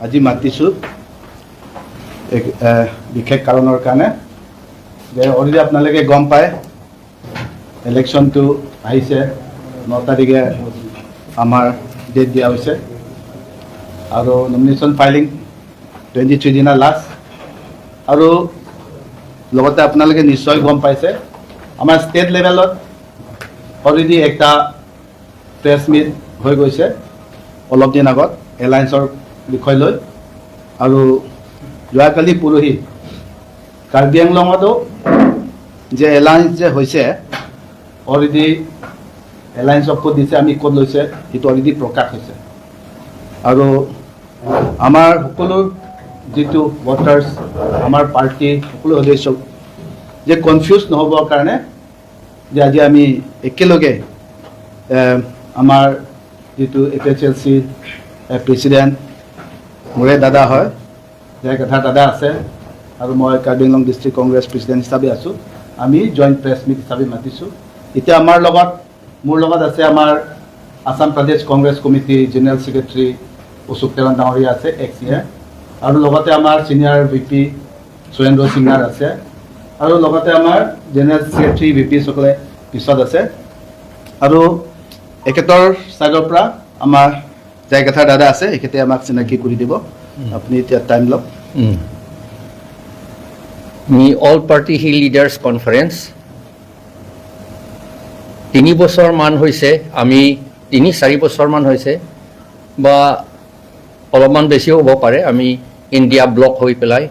আজি মাতিছোঁ বিশেষ কাৰণৰ কাৰণে যে অলৰেডি আপোনালোকে গম পায় ইলেকশ্যনটো আহিছে 9 তাৰিখে আমাৰ ডেট দিয়া হৈছে আৰু নমিনেশ্যন ফাইলিং 23 দিনা লাষ্ট আৰু লগতে আপোনালোকে নিশ্চয় গম পাইছে আমাৰ ষ্টেট লেভেলত অলৰেডি একটা প্ৰেছ মিট হৈ গৈছে অলপ দিন আগত এলায়েন্সৰ বিষয় লৈ আৰু যোৱাকালি পৰহি কাৰ্বি আংলঙতো যে এলায়েন্স যে হৈছে অলৰেডি এলায়েন্সক ক'ত দিছে আমি ক'ত লৈছে সেইটো অলৰেডি প্ৰকাশ হৈছে আৰু আমাৰ সকলো যিটো ভোটাৰ্ছ আমাৰ পাৰ্টি সকলো সদস্য যে কনফিউজ নহ'বৰ কাৰণে যে আজি আমি একেলগে আমাৰ যিটো APHLC প্ৰেচিডেণ্ট মোৰে দাদা হয় জয়কথাৰ দাদা আছে আৰু মই কাৰ্বি আংলং ডিষ্ট্ৰিক্ট কংগ্ৰেছ প্ৰেচিডেণ্ট হিচাপে আছোঁ আমি জইণ্ট প্ৰেছ মিট হিচাপে মাতিছোঁ এতিয়া মোৰ লগত আছে আমাৰ আসাম প্ৰদেশ Congress committee general secretary Ashok Teron ডাঙৰীয়া আছে এক্স-ইয়াৰ আৰু লগতে আমাৰ ছিনিয়ৰ VP সুৰেন্দ্ৰ সিংহাৰ আছে আৰু লগতে আমাৰ জেনেৰেল ছেক্ৰেটাৰী VP সকলে পিছত আছে আৰু একেটাৰ চাইডৰ পৰা আমাৰ জয়কথাৰ দাদা আছে এখেতে আমাক চিনাকি কৰি দিব আপুনি এতিয়া টাইম লওক All Party Hill Leaders Conference 3 বছৰ মান হৈছে আমি 3-4 বছৰ মান হৈছে বা অলপমান বেছিও হ'ব পাৰে আমি ইণ্ডিয়া ব্লক হৈ পেলাই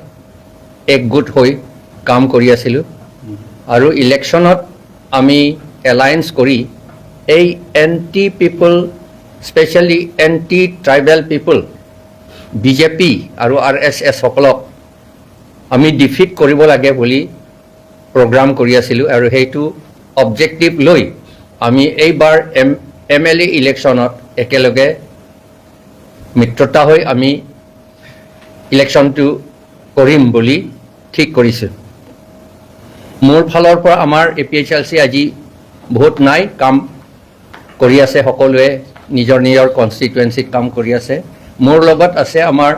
একগোট হৈ কাম কৰি আছিলোঁ আৰু ইলেকশ্যনত আমি এলায়েন্স কৰি এই এণ্টি পিপল স্পেচিয়েলি এণ্টি ট্ৰাইবেল পিপল BJP আৰু RSS সকলক আমি ডিফিট কৰিব লাগে বুলি প্ৰগ্ৰাম কৰি আছিলোঁ আৰু সেইটো অবজেক্টিভ লৈ আমি এইবাৰ MLA ইলেকশ্যনত একেলগে মিত্ৰতা হৈ আমি ইলেকশ্যনটো কৰিম বুলি ঠিক কৰিছোঁ মোৰ ফালৰ পৰা আমাৰ APHLC আজি বহুত নাই কাম কৰি আছে সকলোৱে নিজৰ নিজৰ কনষ্টিটুৱেঞ্চিত কাম কৰি আছে মোৰ লগত আছে আমাৰ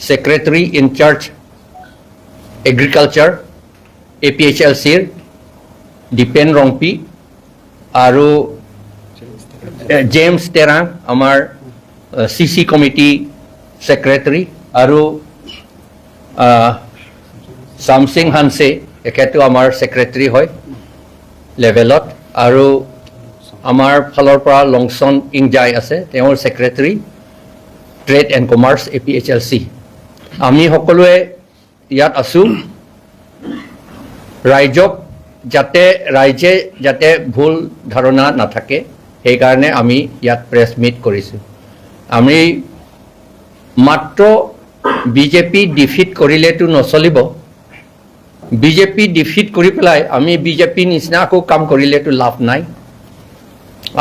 ছেক্ৰেটাৰী ইনচাৰ্জ এগ্ৰিকালচাৰ APHLCৰ দীপেন ৰংপি আৰু জেমছ টেৰাং আমাৰ CC কমিটি ছেক্ৰেটাৰী আৰু চামসিং হানছে এখেতো আমাৰ ছেক্ৰেটাৰী হয় লেভেলত আৰু আমাৰ ফালৰ পৰা লংচন ইংজাই আছে তেওঁৰ secretary trade and commerce APHLC আমি সকলোৱে ইয়াত আছোঁ ৰাইজে যাতে ভুল ধাৰণা নাথাকে সেইকাৰণে আমি ইয়াত প্ৰেছ মিট কৰিছোঁ আমি মাত্ৰ BJP ডিফিট কৰিলেতো নচলিব BJP ডিফিট কৰি পেলাই আমি BJP নিচিনা আকৌ কাম কৰিলেতো লাভ নাই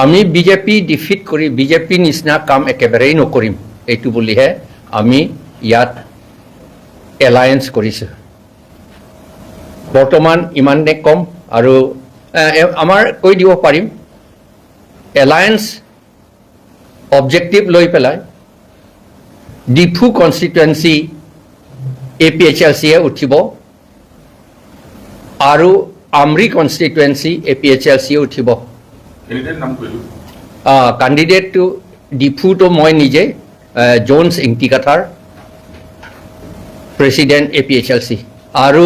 আমি BJP ডিফিট কৰি BJP নিচিনা কাম একেবাৰেই নকৰিম এইটো বুলিহে আমি ইয়াত এলায়েন্স কৰিছোঁ বৰ্তমান ইমানে কম আৰু আমাৰ কৈ দিব পাৰিম এলায়েন্স অবজেক্টিভ লৈ পেলাই ডিফু কনষ্টিটুৱেঞ্চি APHLCয়ে উঠিব আৰু আমৰি কনষ্টিটুৱেঞ্চি APHLCয়ে উঠিব কেণ্ডিডেটটো ডিফুটো মই নিজে জোনছ ইংটিকাথাৰ প্ৰেচিডেণ্ট APHLC আৰু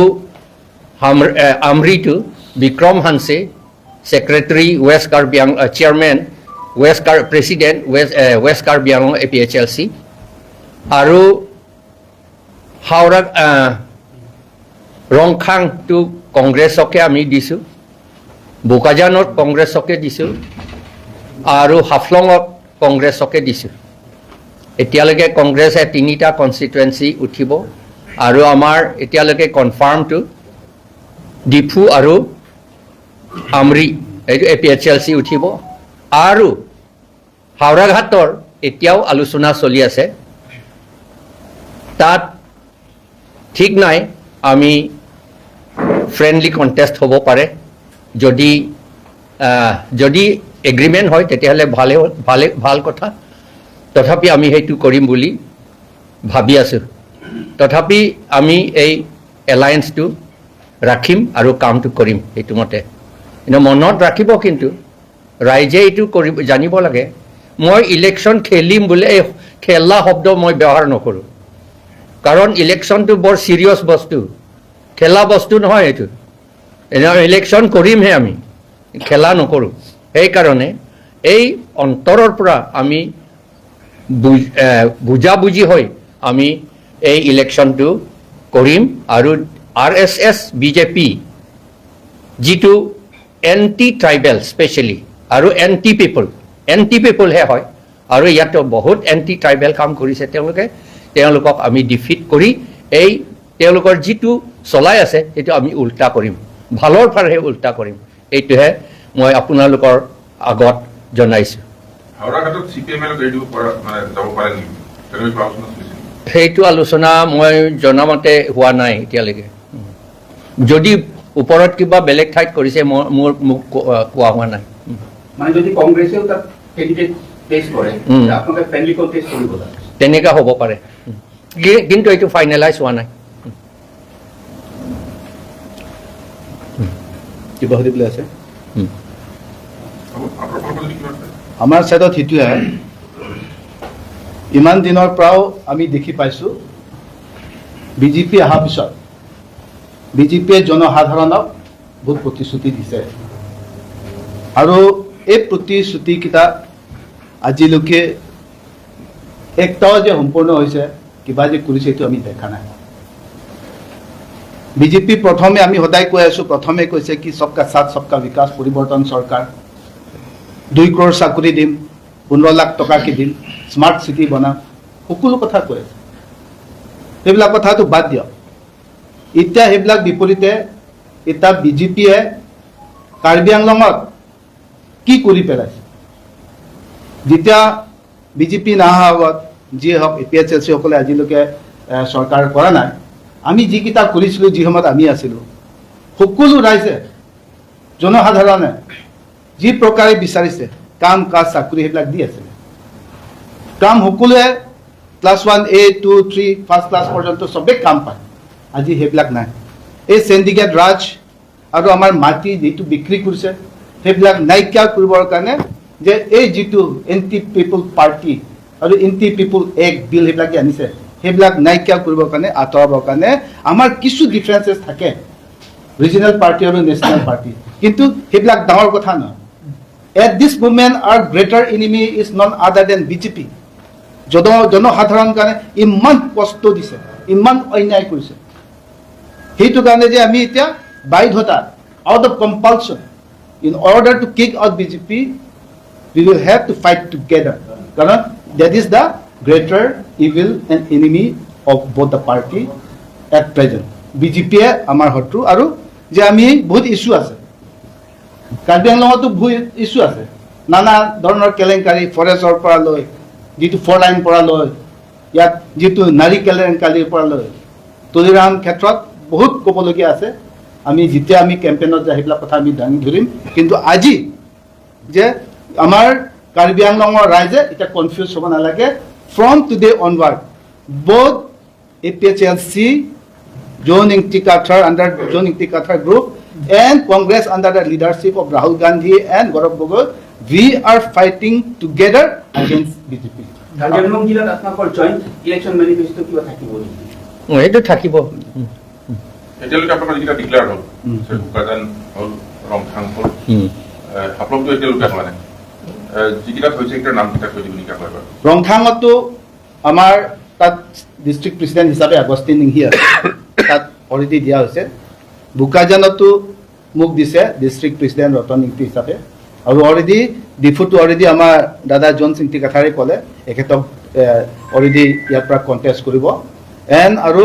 আমৰিটো Bikram Hanse secretary west Karbi Anglong chairman president west Karbi Anglong APHLC আৰু হাওৰা ৰংখাংটো কংগ্ৰেছকে আমি দিছোঁ বোকাজানত কংগ্ৰেছকে দিছোঁ আৰু হাফলঙত কংগ্ৰেছকে দিছোঁ এতিয়ালৈকে কংগ্ৰেছে 3টা কনষ্টিটুৱেঞ্চি উঠিব আৰু আমাৰ এতিয়ালৈকে কনফাৰ্মটো ডিফু আৰু আমৰি এইটো APHLC উঠিব আৰু হাওৰাঘাটৰ এতিয়াও আলোচনা চলি আছে তাত ঠিক নাই আমি ফ্ৰেণ্ডলি কণ্টেষ্ট হ'ব পাৰে যদি এগ্ৰিমেণ্ট হয় তেতিয়াহ'লে ভাল কথা তথাপি আমি সেইটো কৰিম বুলি ভাবি আছোঁ তথাপি আমি এই এলায়েন্সটো ৰাখিম আৰু কামটো কৰিম সেইটো মতে কিন্তু মনত ৰাখিব কিন্তু ৰাইজে এইটো কৰিব জানিব লাগে মই ইলেকশ্যন খেলিম বুলি এই খেলা শব্দ মই ব্যৱহাৰ নকৰোঁ কাৰণ ইলেকশ্যনটো বৰ ছিৰিয়াছ বস্তু খেলা বস্তু নহয় এইটো ইলেকশ্যন কৰিমহে আমি খেলা নকৰোঁ সেইকাৰণে এই অন্তৰৰ পৰা আমি বুজাবুজি হৈ আমি এই ইলেকশ্যনটো কৰিম আৰু RSS BJP যিটো এণ্টি ট্ৰাইবেল স্পেচিয়েলি আৰু এণ্টি পিপলহে হয় আৰু ইয়াতো বহুত এণ্টি ট্ৰাইবেল কাম কৰিছে তেওঁলোকক আমি ডিফিট কৰি এই তেওঁলোকৰ যিটো চলাই আছে সেইটো আমি উল্টা কৰিম ভালৰ ফালেহে উল্টা কৰিম এইটোহে মই আপোনালোকৰ আগত জনাইছোঁ সেইটো আলোচনা মই জনামতে হোৱা নাই এতিয়ালৈকে যদি ওপৰত কিবা বেলেগ ঠাইত কৰিছে মোক কোৱা হোৱা নাই মানে যদি কংগ্ৰেছেও তাত কেণ্ডিডেট পেছ কৰে আপোনালোকে ফ্ৰেণ্ডলি কণ্টেষ্ট কৰিব তেনেকুৱা হ'ব পাৰে কিন্তু এইটো ফাইনেলাইজ হোৱা নাই কিবা সুধিবলৈ আছে আমাৰ ছাইডত সেইটোৱে ইমান দিনৰ পৰাও আমি দেখি পাইছোঁ বিজেপি অহাৰ পিছত বিজেপিয়ে জনসাধাৰণক বহুত প্ৰতিশ্ৰুতি দিছে আৰু এই প্ৰতিশ্ৰুতিকেইটা আজিলৈকে একটাও যে সম্পূৰ্ণ হৈছে কিবা যে কৰিছে এইটো আমি দেখা নাই বিজেপি প্ৰথমে আমি সদায় কৈ আছোঁ প্ৰথমে কৈছে কি সবকা সাথ সবকা বিকাশ পৰিৱৰ্তন চৰকাৰ 2 crore চাকৰি দিম 15 লাখ টকা কি দিম স্মাৰ্ট চিটি বনাম সকলো কথা কৈ আছে সেইবিলাক কথাটো বাদ দিয়ক এতিয়া সেইবিলাক বিপৰীতে এতিয়া বিজেপিয়ে কাৰ্বি আংলঙত কি কৰি পেলাইছে যেতিয়া বিজেপি নহা আগত যিয়ে হওক APHLC সকলে আজিলৈকে চৰকাৰ কৰা নাই আমি যিকেইটা কৰিছিলোঁ যি সময়ত আমি আছিলোঁ সকলো ৰাইজে জনসাধাৰণে যি প্ৰকাৰে বিচাৰিছে কাম কাজ চাকৰি সেইবিলাক দি আছে কাম সকলোৱে ক্লাছ 1A 2 3 ফাৰ্ষ্ট ক্লাছ পৰ্যন্ত চবেই কাম পায় আজি সেইবিলাক নাই এই চেণ্ডিকেট ৰাজ আৰু আমাৰ মাটি যিটো বিক্ৰী কৰিছে সেইবিলাক নাইকিয়া কৰিবৰ কাৰণে যে এই যিটো এণ্টি পিপল পাৰ্টি আৰু এণ্টি পিপল এক বিল সেইবিলাক যে আনিছে সেইবিলাক নাইকিয়া কৰিবৰ কাৰণে আঁতৰাবৰ কাৰণে আমাৰ কিছু ডিফাৰেঞ্চেছ থাকে ৰিজনেল পাৰ্টি আৰু নেশ্যনেল পাৰ্টি কিন্তু সেইবিলাক ডাঙৰ কথা নহয় at this moment are greater enemy is none other than BJP জনসাধাৰণ কাৰণে ইমান কষ্ট দিছে ইমান অন্যায় কৰিছে সেইটো কাৰণে যে আমি এতিয়া বাধ্যতা out of compulsion in order to kick out BJP we will have to fight together কাৰণ that is the greater evil and enemy of both the party at present বিজেপিয়ে আমাৰ শত্ৰু আৰু যে আমি বহুত ইস্যু আছে কাৰ্বি আংলঙতো বহুত ইস্যু আছে নানা ধৰণৰ কেলেংকাৰী ফৰেষ্টৰ পৰা লৈ যিটো 4 লাইন পৰা লৈ ইয়াত যিটো নাৰী কেলেংকাৰীৰ পৰা লৈ তুলিৰাম ক্ষেত্ৰত বহুত ক'বলগীয়া আছে আমি যেতিয়া আমি কেম্পেইনত যাই সেইবিলাক কথা আমি দাঙি ধৰিম কিন্তু আজি যে আমাৰ কাৰ্বি আংলঙৰ ৰাইজে এটা কনফিউজ হ'ব নালাগে from today onward both APHLC John Intikathar under John Intikathar group and Congress under the leadership of Rahul Gandhi and Gaurav Gogoi we are fighting together against BJP Karbi Anglong জিলাত আপোনালোকৰ জইণ্ট ইলেকশ্যন মেনিফেষ্টো কিবা থাকিব এইটো থাকিব এতিয়ালৈকে আপোনালোকৰ যিকেইটা declare হ'ল শুকাজান হ'ল ৰংথাং হ'ল আপোনালোকতো এতিয়ালৈকে হোৱা নাই যিকেইটা হৈছে সেইকেইটাৰ নামকেইটা কৈ দিব নেকি আকৌ ৰংথাঙতো আমাৰ তাত ডিষ্ট্ৰিক্ট প্ৰেচিডেণ্ট হিচাপে আগষ্টিন নিংহি আছে তাত অলৰেডি দিয়া হৈছে বোকাজানতো মোক দিছে ডিষ্ট্ৰিক্ট প্ৰেচিডেণ্ট ৰতন নিংটি হিচাপে আৰু অলৰেডি ডিফুটো অলৰেডি আমাৰ দাদা জন ইণ্টিকাথাৰে ক'লে এখেতক অলৰেডি ইয়াৰ পৰা কণ্টেষ্ট কৰিব এণ্ড আৰু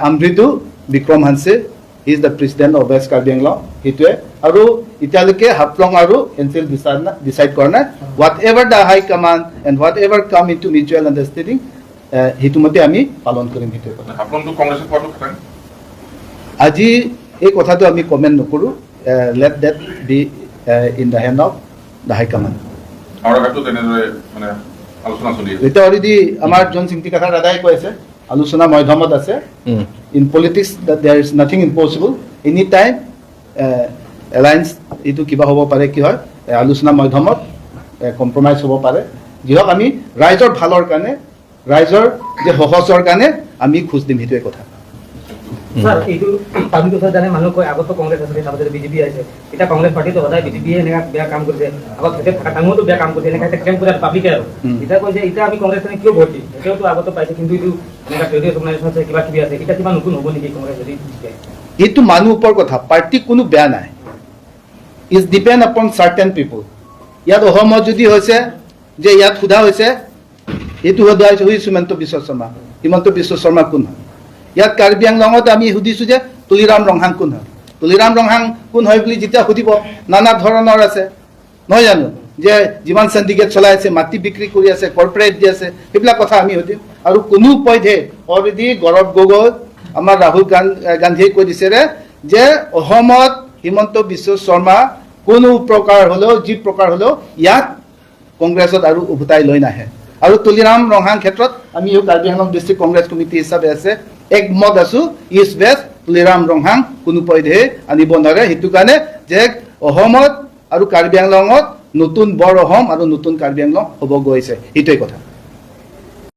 আমৃদু Bikram Hanse he is the president of west Karbi Anglong সেইটোৱে আৰু এতিয়ালৈকে হাফলং আৰু এনচিল ডিচাইড কৰা নাই whatever the high command and whatever come into mutual understanding সেইটো মতে আমি পালন কৰিম সেইটোৱে কথা আপোনালোকতো কংগ্ৰেছত পোৱাটো খাটাং আজি এই কথাটো আমি কমেণ্ট নকৰোঁ let that be in the hand of the high command আৰু হয়তো তেনেদৰে মানে আলোচনা চলি আছে এতিয়া অলৰেডি আমাৰ জন চিংটিকাথাৰ দাদাই কৈ আছে আলোচনা মাধ্যমত আছে in politics there is nothing impossible any time alliance এইটো কিবা হ'ব পাৰে কি হয় আলোচনা মাধ্যমত কম্প্ৰমাইজ হ'ব পাৰে যি হওক আমি ৰাইজৰ ভালৰ কাৰণে ৰাইজৰ যে সহজৰ কাৰণে আমি খোজ দিম সেইটোৱে কথা স্যাৰ এইটো পাব্লিক কথা জানে মানুহ কয় আগতো কংগ্ৰেছ আছিলে তাৰপিছত বিজেপি আহিছে এতিয়া কংগ্ৰেছ পাৰ্টিটো সদায় বিজেপিয়ে এনেকা বেয়া কাম কৰিছে আগত হেঁতে থকা টাইমতো বেয়া কাম কৰিছে এনেকা ক্লেম কৰে পাব্লিকে আৰু এতিয়া কৈছে এতিয়া আমি কংগ্ৰেছ কাৰণে কিয় ভোট দিম এতিয়াওতো আগতো পাইছে কিন্তু এইটো এনেকা ট্ৰেড অৰ্গেনাইজেশ্যন আছে কিবা কিবি আছে এতিয়া কিবা নতুন হ'ব নেকি কংগ্ৰেছ যদি এইটো মানুহ ওপৰ কথা পাৰ্টি কোনো বেয়া নাই ইজ ডিপেণ্ড আপন চাৰ্টেন পিপল ইয়াত অসমত যদি হৈছে যে ইয়াত সোধা হৈছে এইটো সোধা হৈছে হিমন্ত বিশ্ব শৰ্মা হিমন্ত বিশ্ব শৰ্মা কোন হয় ইয়াত কাৰ্বি আংলঙত আমি সুধিছোঁ যে তুলিৰাম ৰংহাং কোন হয় তুলিৰাম ৰংহাং কোন হয় বুলি যেতিয়া সুধিব নানা ধৰণৰ আছে নহয় জানো যে যিমান চিণ্ডিকেট চলাই আছে মাটি বিক্ৰী কৰি আছে কৰ্পৰেট দি আছে সেইবিলাক কথা আমি সুধিম আৰু কোনো পধ্যে অলৰেডি গৌৰৱ গগৈ আমাৰ ৰাহুল গান্ধীয়ে কৈ দিছে যে অসমত হিমন্ত বিশ্ব শৰ্মা কোনো প্ৰকাৰ হ'লেও যি প্ৰকাৰ হ'লেও ইয়াত কংগ্ৰেছত আৰু উভতাই লৈ নাহে আৰু তুলিৰাম ৰংহাং ক্ষেত্ৰত আমি কাৰ্বি আংলং ডিষ্ট্ৰিক্ট কংগ্ৰেছ কমিটি হিচাপে আছে একমত আছো ইষ্ট ৱেষ্ট তুলিৰাম ৰংহাং কোনো পধ্যে আনিব নোৱাৰে সেইটো কাৰণে যে অসমত আৰু কাৰ্বি আংলঙত নতুন বৰ অসম আৰু নতুন কাৰ্বি আংলং হ'ব গৈছে সেইটোৱে কথা